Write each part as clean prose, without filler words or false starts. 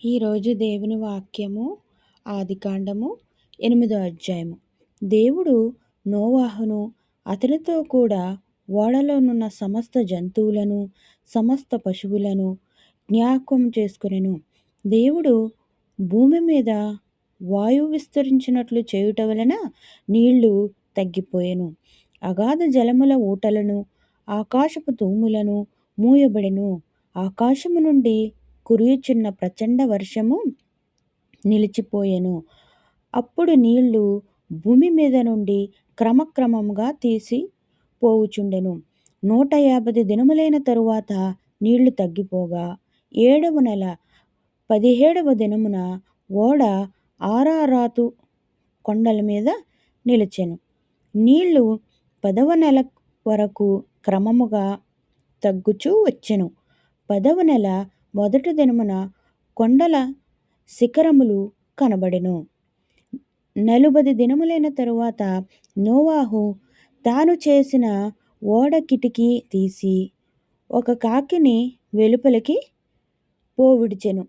ఈరోజు దేవుని వాక్యము ఆదికాండము 8వ అధ్యాయము. దేవుడు నోవాహును అతనితో కూడా ఓడలోనున్న సమస్త జంతువులను సమస్త పశువులను జ్ఞాపకం చేసుకొనెను. దేవుడు భూమి మీద వాయువు విస్తరించినట్లు చేయుట వలన నీళ్లు తగ్గిపోయెను. అగాధ జలముల ఊటలను ఆకాశపు తూములను మూయబడెను. ఆకాశము నుండి కురియుచున్న ప్రచండ వర్షము నిలిచిపోయెను. అప్పుడు నీళ్లు భూమి మీద నుండి క్రమక్రమముగా తీసి పోవుచుండెను. 150 దినములైన తరువాత నీళ్లు తగ్గిపోగా 7వ నెల 17వ దినమున ఓడ ఆరారాతు కొండల మీద నిలిచెను. నీళ్లు 10వ నెల వరకు క్రమముగా తగ్గుచూ వచ్చెను. 10వ నెల మొదటి దినమున కొండల శిఖరములు కనబడెను. 40 దినములైన తరువాత నోవాహు తాను చేసిన ఓడ కిటికీ తీసి ఒక కాకిని వెలుపలికి పోవిడిచెను.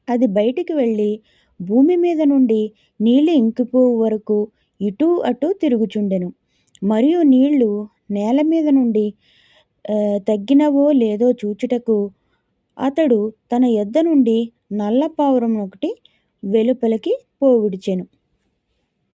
అది బయటికి వెళ్ళి భూమి మీద నుండి నీళ్లు ఇంకిపోవు వరకు ఇటూ అటూ తిరుగుచుండెను. మరియు నీళ్లు నేల మీద నుండి తగ్గినవో లేదో చూచుటకు అతడు తన యొద్ద నుండి నల్ల పావురం ఒకటి వెలుపలికి పోవిడిచెను.